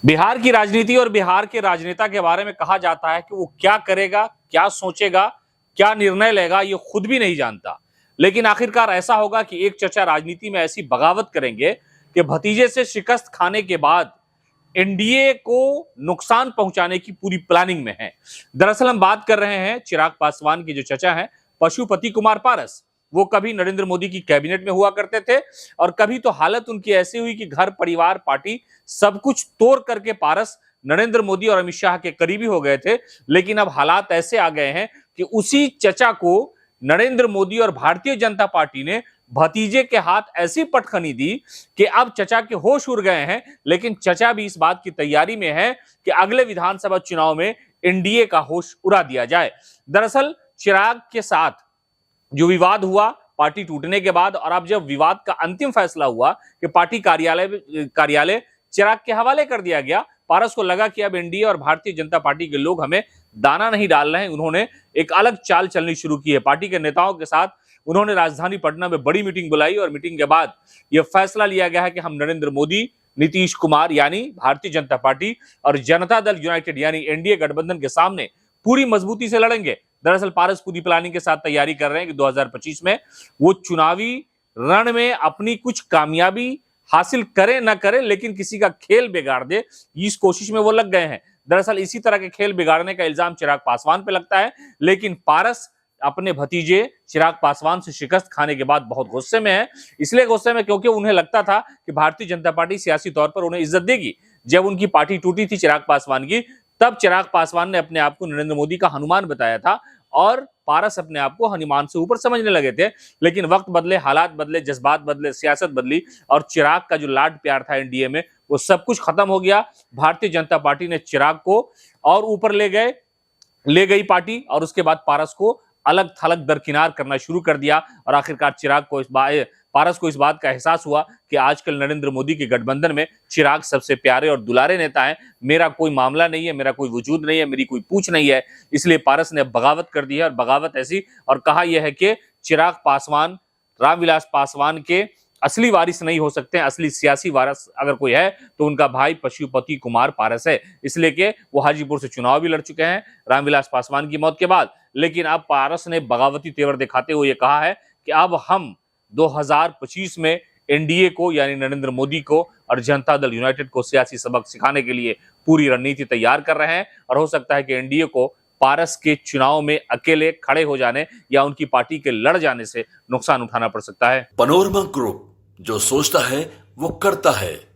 बिहार की राजनीति और बिहार के राजनेता के बारे में कहा जाता है कि वो क्या करेगा, क्या सोचेगा, क्या निर्णय लेगा, ये खुद भी नहीं जानता। लेकिन आखिरकार ऐसा होगा कि एक चचा राजनीति में ऐसी बगावत करेंगे कि भतीजे से शिकस्त खाने के बाद एनडीए को नुकसान पहुंचाने की पूरी प्लानिंग में है। दरअसल हम बात कर रहे हैं चिराग पासवान के जो चचा हैं, पशुपति कुमार पारस। वो कभी नरेंद्र मोदी की कैबिनेट में हुआ करते थे और कभी तो हालत उनकी ऐसी हुई कि घर परिवार पार्टी सब कुछ तोड़ करके पारस नरेंद्र मोदी और अमित शाह के करीबी हो गए थे। लेकिन अब हालात ऐसे आ गए हैं कि उसी चचा को नरेंद्र मोदी और भारतीय जनता पार्टी ने भतीजे के हाथ ऐसी पटखनी दी कि अब चचा के होश उड़ गए हैं। लेकिन चचा भी इस बात की तैयारी में है कि अगले विधानसभा चुनाव में एनडीए का होश उड़ा दिया जाए। दरअसल चिराग के साथ जो विवाद हुआ पार्टी टूटने के बाद, और अब जब विवाद का अंतिम फैसला हुआ कि पार्टी कार्यालय चिराग के हवाले कर दिया गया, पारस को लगा कि अब एनडीए और भारतीय जनता पार्टी के लोग हमें दाना नहीं डाल रहे हैं। उन्होंने एक अलग चाल चलनी शुरू की है। पार्टी के नेताओं के साथ उन्होंने राजधानी पटना में बड़ी मीटिंग बुलाई और मीटिंग के बाद यह फैसला लिया गया है कि हम नरेंद्र मोदी, नीतीश कुमार यानी भारतीय जनता पार्टी और जनता दल यूनाइटेड यानी एनडीए गठबंधन के सामने पूरी मजबूती से लड़ेंगे। दरअसल पारस पूरी प्लानिंग के साथ तैयारी कर रहे हैं कि 2025 में वो चुनावी रण में अपनी कुछ कामयाबी हासिल करें ना करें, लेकिन किसी का खेल बिगाड़ दे, इस कोशिश में वो लग गए हैं। दरअसल इसी तरह के खेल बिगाड़ने का इल्जाम चिराग पासवान पे लगता है। लेकिन पारस अपने भतीजे चिराग पासवान से शिकस्त खाने के बाद बहुत गुस्से में है। इसलिए गुस्से में क्योंकि उन्हें लगता था कि भारतीय जनता पार्टी सियासी तौर पर उन्हें इज्जत देगी। जब उनकी पार्टी टूटी थी चिराग पासवान की, तब चिराग पासवान ने अपने आप को नरेंद्र मोदी का हनुमान बताया था और पारस अपने आप को हनुमान से ऊपर समझने लगे थे। लेकिन वक्त बदले, हालात बदले, जज्बात बदले, सियासत बदली और चिराग का जो लाड प्यार था एनडीए में, वो सब कुछ खत्म हो गया। भारतीय जनता पार्टी ने चिराग को और ऊपर ले गई पार्टी, और उसके बाद पारस को अलग थलग दरकिनार करना शुरू कर दिया। और आखिरकार पारस को इस बात का एहसास हुआ कि आजकल नरेंद्र मोदी के गठबंधन में चिराग सबसे प्यारे और दुलारे नेता हैं। मेरा कोई मामला नहीं है, मेरा कोई वजूद नहीं है, मेरी कोई पूछ नहीं है। इसलिए पारस ने बगावत कर दी है, और बगावत ऐसी, और कहा यह है कि चिराग पासवान रामविलास पासवान के असली वारिस नहीं हो सकते हैं। असली सियासी वारिस अगर कोई है तो उनका भाई पशुपति कुमार पारस है। इसलिए कि वो हाजीपुर से चुनाव भी लड़ चुके हैं रामविलास पासवान की मौत के बाद। लेकिन अब पारस ने बगावती तेवर दिखाते हुए कहा है कि अब हम 2025 में एनडीए को यानी नरेंद्र मोदी को और जनता दल यूनाइटेड को सियासी सबक सिखाने के लिए पूरी रणनीति तैयार कर रहे हैं। और हो सकता है कि एनडीए को पारस के चुनाव में अकेले खड़े हो जाने या उनकी पार्टी के लड़ जाने से नुकसान उठाना पड़ सकता है। पनोरमा ग्रुप, जो सोचता है वो करता है।